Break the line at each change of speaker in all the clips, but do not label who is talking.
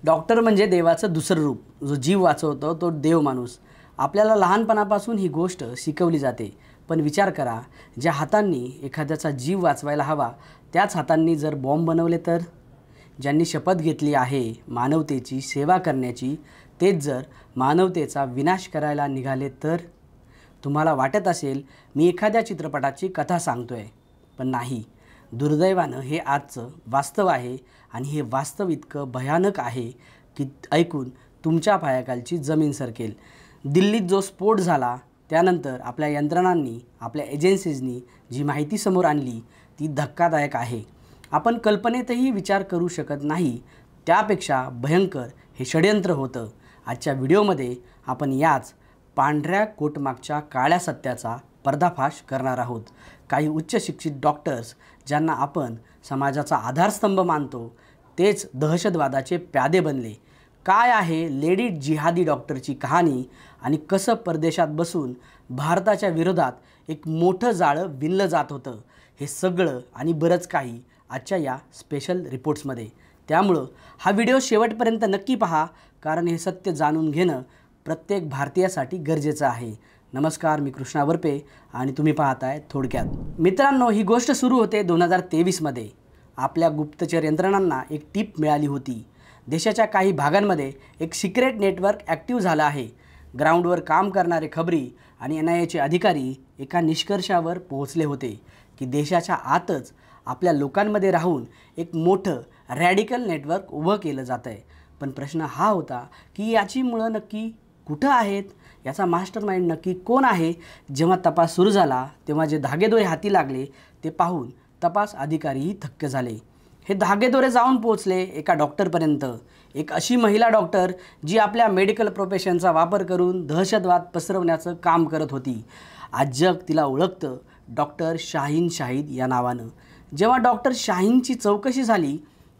Doctor म्हणजे देवाचं दुसरं रूप, जो जीव वाचवतो तो देव माणूस। आपल्याला लहानपणापासून ही गोष्ट शिकवली जाते, पण विचार करा, ज्या हातांनी एखाद्याचा जीव वाचवायला हवा त्याच हातांनी जर बॉम्ब बनवले तर? ज्यांनी शपथ घेतली आहे मानवतेची सेवा करण्याची, तेच जर मानवतेचा विनाश करायला निघाले तर? तुम्हाला वाटत असेल मी एखाद्या चित्रपटाची कथा सांगतोय, पण नाही, दुर्दैवानं हे आजचं वास्तव आहे आणि हे वास्तव इतकं भयानक आहे की ऐकून तुमच्या पायाखालची जमीन सरकेल। दिल्लीत जो स्फोट झाला त्यानंतर आपल्या यंत्रणांनी, आपल्या एजन्सीजनी जी माहिती समोर आणली ती धक्कादायक आहे। आपण कल्पनेतही विचार करू शकत नाही त्यापेक्षा भयंकर हे षड्यंत्र होतं। आजच्या व्हिडिओमध्ये आपण याच पांढऱ्या कोटमागच्या काळ्या सत्याचा पर्दाफाश करणार आहोत। काही उच्च शिक्षित डॉक्टर्स ज्यांना आपण समाजाचा आधारस्तंभ मानतो तेच दहशतवादाचे प्यादे बनले। काय आहे लेडी जिहादी डॉक्टरची कहाणी आणि कसं परदेशात बसून भारताच्या विरोधात एक मोठं जाळं विणलं जात होतं, हे सगळं आणि बरंच काही आजच्या या स्पेशल रिपोर्ट्समध्ये। त्यामुळं हा व्हिडिओ शेवटपर्यंत नक्की पहा, कारण हे सत्य जाणून घेणं प्रत्येक भारतीयासाठी गरजेचं आहे। नमस्कार, मी कृष्णा वरपे आणि तुम्ही पाहताय थोडक्यात। मित्रांनो, ही गोष्ट सुरू होते 2023मध्ये। आपल्या गुप्तचर यंत्रणांना एक टीप मिळाली होती। देशाच्या काही भागांमध्ये एक सिक्रेट नेटवर्क ॲक्टिव्ह झालं आहे। ग्राउंडवर काम करणारे खबरी आणि NIAचे अधिकारी एका निष्कर्षावर पोहोचले होते की देशाच्या आतच आपल्या लोकांमध्ये राहून एक मोठं रॅडिकल नेटवर्क उभं केलं जातं आहे। पण प्रश्न हा होता की याची मुळं नक्की कुठं आहेत, याचा मास्टरमाइंड नक्की कोण आहे? जेव्हा तपास सुरू झाला तेव्हा जे धागेदोरे हाती लागले ते पाहून तपास अधिकारीही थक्क झाले। हे धागेदोरे जाऊन पोहोचले एका डॉक्टरपर्यंत, एक अशी महिला डॉक्टर जी आपल्या मेडिकल प्रोफेशनचा वापर करून दहशतवाद पसरवण्याचं काम करत होती। आज जग तिला ओळखतं डॉक्टर शाहीन शाहिद या नावानं। जेव्हा डॉक्टर शाहीनची चौकशी झाली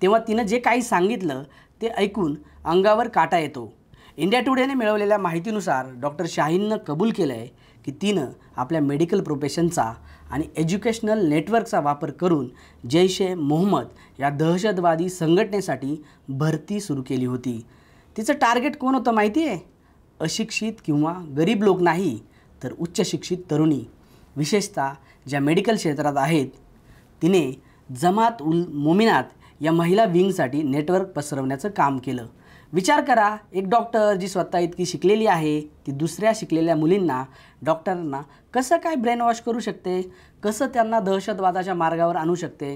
तेव्हा तिनं जे काही सांगितलं ते ऐकून अंगावर काटा येतो। इंडिया टुडेने मिळवलेल्या माहितीनुसार डॉक्टर शाहीननं कबूल केलं आहे की तिनं आपल्या मेडिकल प्रोफेशनचा आणि एज्युकेशनल नेटवर्कचा वापर करून जैश-ए-मोहम्मद या दहशतवादी संघटनेसाठी भरती सुरू केली होती। तिचं टार्गेट कोण होतं माहिती आहे? अशिक्षित किंवा गरीब लोक नाही, तर उच्च शिक्षित तरुणी, विशेषतः ज्या मेडिकल क्षेत्रात आहेत। तिने जमात उल मोमिनात या महिला विंगसाठी नेटवर्क पसरवण्याचं काम केलं। विचार करा, एक डॉक्टर जी स्वतः इतकी शिकलेली आहे ती दुसऱ्या शिकलेल्या मुलींना, डॉक्टरांना कसं काय ब्रेन वॉश करू शकते, कसं त्यांना दहशतवादाच्या मार्गावर आणू शकते?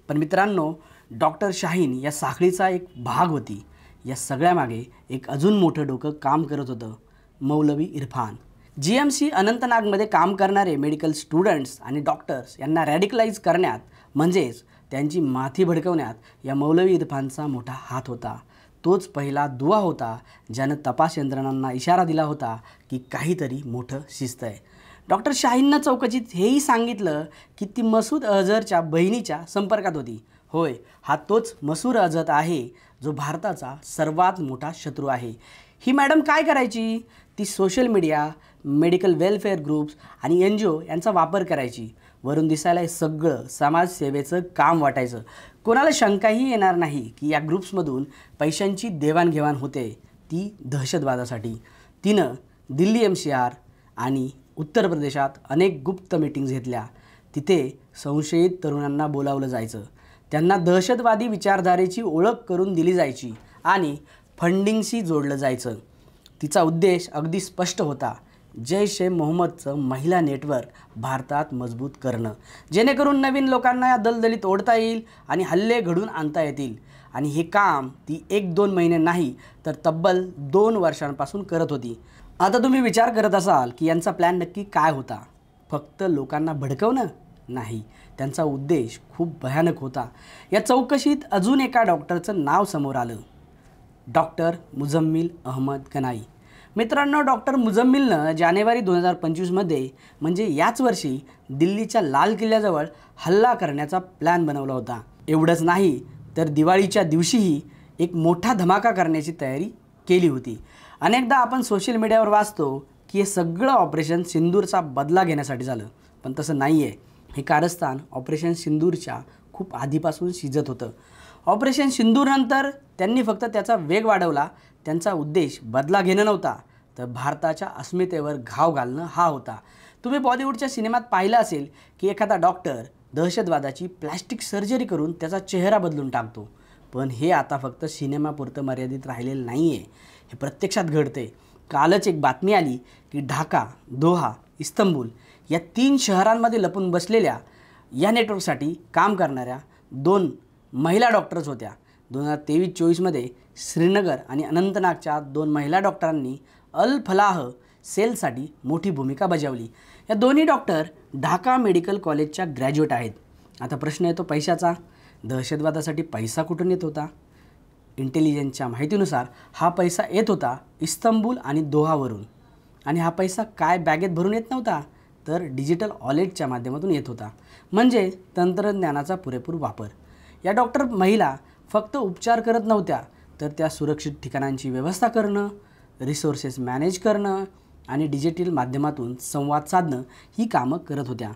पण मित्रांनो, डॉक्टर शाहीन या साखळीचा एक भाग होती। या सगळ्यामागे एक अजून मोठं डोकं काम करत होतं, मौलवी इरफान। GMC अनंतनागमध्ये काम करणारे मेडिकल स्टुडंट्स आणि डॉक्टर्स यांना रॅडिकलाइज करण्यात, म्हणजेच त्यांची माथी भडकवण्यात या मौलवी इरफानचा मोठा हात होता। तोच पहिला दुवा होता ज्यानं तपास यंत्रणांना इशारा दिला होता की काहीतरी मोठं शिस्त आहे। डॉक्टर शाहीननं चौकशीत हेही सांगितलं की ती मसूद अझहरच्या बहिणीच्या संपर्कात होती। होय, हा तोच मसूद अझहर आहे जो भारताचा सर्वात मोठा शत्रू आहे। ही मॅडम काय करायची? ती social media, medical welfare groups आणि NGO यांचा वापर करायची। वरून दिसायला हे सगळं समाजसेवेचं काम वाटायचं। कोणाला शंकाही येणार नाही की या ग्रुप्समधून पैशांची देवाणघेवाण होते, ती दहशतवादासाठी। तिनं दिल्ली MCR आणि उत्तर प्रदेशात अनेक गुप्त मीटिंग्स घेतल्या। तिथे संशयित तरुणांना बोलावलं जायचं, त्यांना दहशतवादी विचारधारेची ओळख करून दिली जायची आणि फंडिंगशी जोडलं जायचं। तिचा उद्देश अगदी स्पष्ट होता, जैश-ए-मोहम्मदचं महिला नेटवर्क भारतात मजबूत करणं, जेणेकरून नवीन लोकांना या दलदलीत ओढता येईल आणि हल्ले घडून आणता येतील। आणि हे काम ती 1-2 महिने नाही तर तब्बल 2 वर्षांपासून करत होती। आता तुम्ही विचार करत असाल की यांचा प्लॅन नक्की काय होता? फक्त लोकांना भडकवणं? नाही, त्यांचा उद्देश खूप भयानक होता। या चौकशीत अजून एका डॉक्टरचं नाव समोर आलं, डॉक्टर मुझम्मिल अहमद गनाई। मित्रांनो, डॉक्टर मुझम्मिलनं जानेवारी 2025मध्ये, म्हणजे याच वर्षी, दिल्लीच्या लाल किल्ल्याजवळ हल्ला करण्याचा प्लॅन बनवला होता। एवढंच नाही तर दिवाळीच्या दिवशीही एक मोठा धमाका करण्याची तयारी केली होती। अनेकदा आपण सोशल मीडियावर वाचतो की हे सगळं ऑपरेशन सिंदूरचा बदला घेण्यासाठी झालं, पण तसं नाही आहे। हे कारस्थान ऑपरेशन सिंदूरच्या खूप आधीपासून शिजत होतं। ऑपरेशन सिंदूरनंतर त्यांनी फक्त त्याचा वेग वाढवला. त्यांचा उद्देश बदला घेणं नव्हता, तर भारताच्या अस्मितेवर घाव घालणं हा होता. तुम्ही बॉलिवूडच्या सिनेमात पाहिलं असेल की एखादा डॉक्टर दहशतवादाची प्लॅस्टिक सर्जरी करून त्याचा चेहरा बदलून टाकतो. पण हे आता फक्त सिनेमापुरतं मर्यादित राहिलेलं नाही आहे, हे प्रत्यक्षात घडते. कालच एक बातमी आली की ढाका, दोहा, इस्तंबूल या 3 शहरांमध्ये लपून बसलेल्या या नेटवर्कसाठी काम करणाऱ्या 2 महिला डॉक्टर्स होत्या. 2023-24मध्ये श्रीनगर आणि अनंतनागच्या 2 महिला डॉक्टरांनी अल फलाह सेलसाठी मोठी भूमिका बजावली. या दोन्ही डॉक्टर ढाका मेडिकल कॉलेजच्या ग्रॅज्युएट आहेत. आता प्रश्न येतो पैशाचा. दहशतवादासाठी पैसा कुठून येत होता? इंटेलिजन्सच्या माहितीनुसार हा पैसा येत होता इस्तंबूल आणि दोहावरून. आणि हा पैसा काय बॅगेत भरून येत नव्हता, तर डिजिटल वॉलेटच्या माध्यमातून येत होता. म्हणजे तंत्रज्ञानाचा पुरेपूर वापर. या डॉक्टर महिला फक्त उपचार करत नव्हत्या, तर त्या सुरक्षित ठिकाणांची व्यवस्था करणं, रिसोर्सेस मॅनेज करणं आणि डिजिटल माध्यमातून संवाद साधणं ही कामं करत होत्या.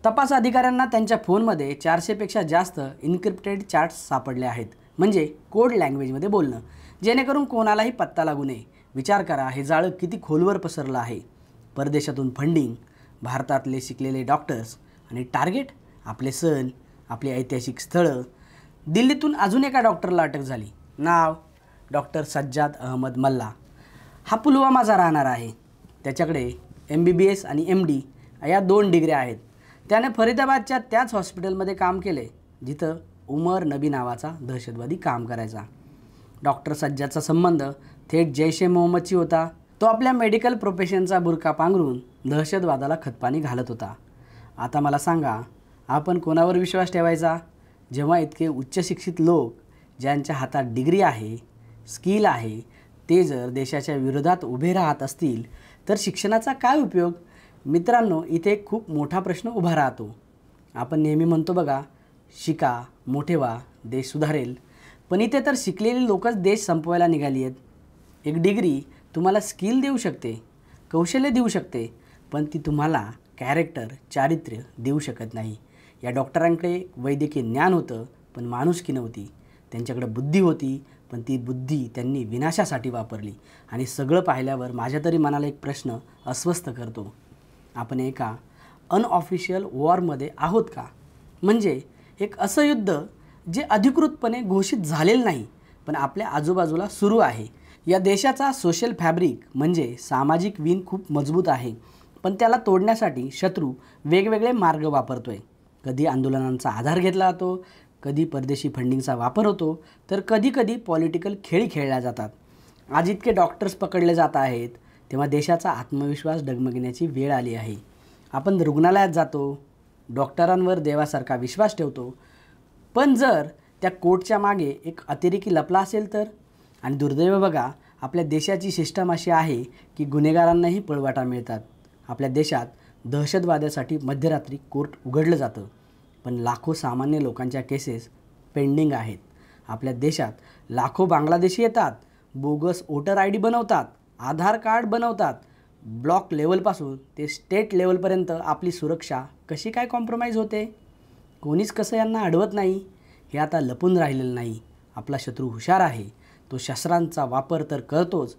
तपास अधिकाऱ्यांना त्यांच्या फोनमध्ये 400पेक्षा जास्त इन्क्रिप्टेड चॅट्स सापडले आहेत. म्हणजे कोड लँग्वेजमध्ये बोलणं, जेणेकरून कोणालाही पत्ता लागू नये. विचार करा, हे जाळं किती खोलवर पसरलं आहे. परदेशातून फंडिंग, भारतातले शिकलेले डॉक्टर्स आणि टार्गेट आपले सण, आपली ऐतिहासिक स्थळं. दिल्लीतून अजून एका डॉक्टरला अटक झाली. नाव डॉक्टर सज्जाद अहमद मल्ला. हा पुलवामाचा राहणार आहे. त्याच्याकडे MBBS आणि MD या 2 डिग्र्या आहेत. त्याने फरीदाबादच्या त्याच हॉस्पिटलमध्ये काम केले जिथं उमर नबी नावाचा दहशतवादी काम करायचा. डॉक्टर सज्जादचा संबंध थेट जैश-ए-मोहम्मदशी होता. तो आपल्या मेडिकल प्रोफेशनचा बुरका पांघरून दहशतवादाला खतपाणी घालत होता. आता मला सांगा, आपण कोणावर विश्वास ठेवायचा जेव्हा इतके उच्च शिक्षित लोक, ज्यांच्या हातात डिग्री आहे, स्किल आहे, ते जर देशाच्या विरोधात उभे राहत असतील तर शिक्षणाचा काय उपयोग? मित्रांनो, इथे खूप मोठा प्रश्न उभा राहतो. आपण नेहमी म्हणतो बघा, शिका, मोठे व्हा, देश सुधारेल. पण इथे तर शिकलेली लोकच देश संपवायला निघाली आहेत. एक डिग्री तुम्हाला स्किल देऊ शकते, कौशल्य देऊ शकते, पण ती तुम्हाला कॅरेक्टर, चारित्र्य देऊ शकत नाही. या डॉक्टरांकडे वैद्यकीय ज्ञान होतं, पण माणुसकी नव्हती. त्यांच्याकडे बुद्धी होती, पण ती बुद्धी त्यांनी विनाशासाठी वापरली. आणि सगळं पाहिल्यावर माझ्या तरी मनाला एक प्रश्न अस्वस्थ करतो. आपण एका अनऑफिशियल वॉरमध्ये आहोत का? म्हणजे एक असं युद्ध जे अधिकृतपणे घोषित झालेलं नाही, पण आपल्या आजूबाजूला सुरू आहे. या देशाचा सोशल फॅब्रिक म्हणजे सामाजिक विण खूप मजबूत आहे, पण त्याला तोडण्यासाठी शत्रू वेगवेगळे मार्ग वापरतोय. कधी आंदोलनांचा आधार घेतला जातो, कधी परदेशी फंडिंगचा वापर होतो, तर कधी कधी पॉलिटिकल खेळ खेळल्या जातात. आज इतके डॉक्टर्स पकडले जात आहेत, तेव्हा देशाचा आत्मविश्वास डगमगण्याची वेळ आली आहे. आपण रुग्णालयात जातो, डॉक्टरांवर देवासारखा विश्वास ठेवतो, पण जर त्या कोटच्या मागे एक अतिरेकी लपला असेल तर? आणि दुर्दैव बघा, आपल्या देशाची सिस्टम अशी आहे की गुन्हेगारांनाही पळवाटा मिळतात. आपल्या देशात दहशतवादासाठी मध्यरात्री कोर्ट उघडलं जातं, पण लाखो सामान्य लोकांच्या केसेस पेंडिंग आहेत. आपल्या देशात लाखो बांगलादेशी येतात, बोगस वोटर ID बनवतात, आधार कार्ड बनवतात. ब्लॉक लेवलपासून ते स्टेट लेवलपर्यंत आपली सुरक्षा कशी काय कॉम्प्रोमाइज होते? कोणीच कसं यांना अडवत नाही. हे आता लपून राहिलेलं नाही. आपला शत्रू हुशार आहे. तो शस्त्रांचा वापर तर करतोच,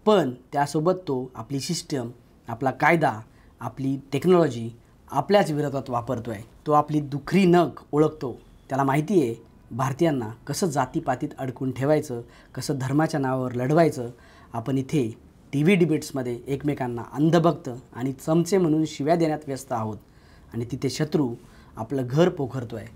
पण त्यासोबत तो आपली सिस्टम, आपला कायदा, आपली टेक्नॉलॉजी आपल्याच विरोधात वापरतो आहे. तो आपली दुखरी नख ओळखतो. त्याला माहिती आहे भारतीयांना कसं जातीपातीत अडकून ठेवायचं, कसं धर्माच्या नावावर लढवायचं. आपण इथे TV डिबेट्समध्ये एकमेकांना अंधभक्त आणि चमचे म्हणून शिव्या देण्यात व्यस्त आहोत, आणि तिथे शत्रू आपलं घर पोखरतो आहे.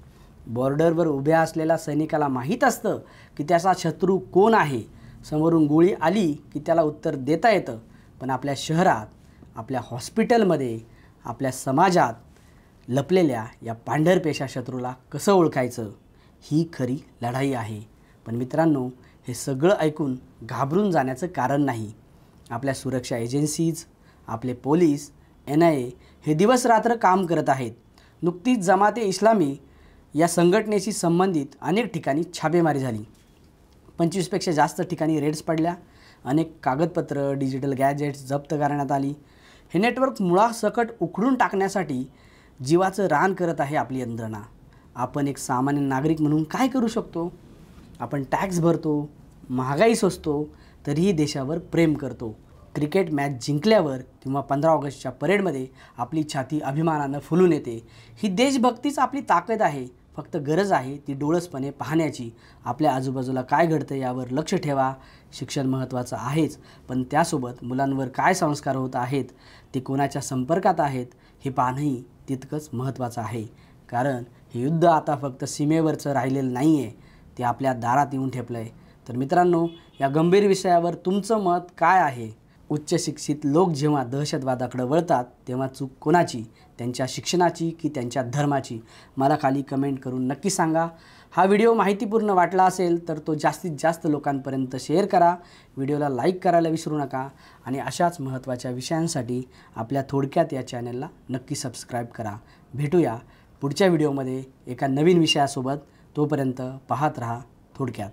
बॉर्डरवर उभ्या असलेल्या सैनिकाला माहीत असतं की त्याचा शत्रू कोण आहे. समोरून गोळी आली की त्याला उत्तर देता येतं, पण आपल्या शहरात, आपल्या हॉस्पिटलमध्ये, आपल्या समाजात लपलेल्या या पांढरपेशा शत्रूला कसं ओळखायचं, ही खरी लढाई आहे. पण मित्रांनो, हे सगळं ऐकून घाबरून जाण्याचं कारण नाही. आपल्या सुरक्षा एजन्सीज, आपले पोलीस, NIA हे दिवस रात्र काम करत आहेत. नुकतीच जमात-ए-इस्लामी या संघटनेशी संबंधित अनेक ठिकाणी छापेमारी झाली. 25पेक्षा जास्त ठिकाणी रेड्स पडल्या. अनेक कागदपत्र, डिजिटल गॅजेट्स जप्त करण्यात आली. हे नेटवर्क मुळासकट उखडून टाकण्यासाठी जीवाचं रान करत आहे आपली यंत्रणा. आपण एक सामान्य नागरिक म्हणून काय करू शकतो? आपण टॅक्स भरतो, महागाई सोसतो, तरीही देशावर प्रेम करतो. क्रिकेट मॅच जिंकल्यावर किंवा 15 ऑगस्टच्या परेडमध्ये आपली छाती अभिमानानं फुलून येते. ही देशभक्तीच आपली ताकद आहे. फक्त गरज आहे ती डोळसपणे पाहण्याची. आपल्या आजूबाजूला काय घडतं यावर लक्ष ठेवा. शिक्षण महत्त्वाचं आहेच, पण त्यासोबत मुलांवर काय संस्कार होत आहेत, ते कोणाच्या संपर्कात आहेत हे पाहणंही तितकंच महत्त्वाचं आहे. कारण हे युद्ध आता फक्त सीमेवरचं राहिलेलं नाही आहे, ते आपल्या दारात येऊन ठेपलं आहे. तर मित्रांनो, या गंभीर विषयावर तुमचं मत काय आहे? उच्च शिक्षित लोक जेव्हा दहशतवादाकडे वळतात तेव्हा चूक कोणाची? त्यांच्या शिक्षणाची की त्यांच्या धर्माची? मला खाली कमेंट करून नक्की सांगा. हा व्हिडिओ माहितीपूर्ण वाटला असेल तर तो जास्तीत जास्त लोकांपर्यंत शेअर करा. व्हिडिओला लाईक करायला विसरू नका आणि अशाच महत्त्वाच्या विषयांसाठी आपल्या थोडक्यात या चॅनलला नक्की सबस्क्राईब करा. भेटूया पुढच्या व्हिडिओमध्ये एका नवीन विषयासोबत. तोपर्यंत पाहत रहा थोडक्यात.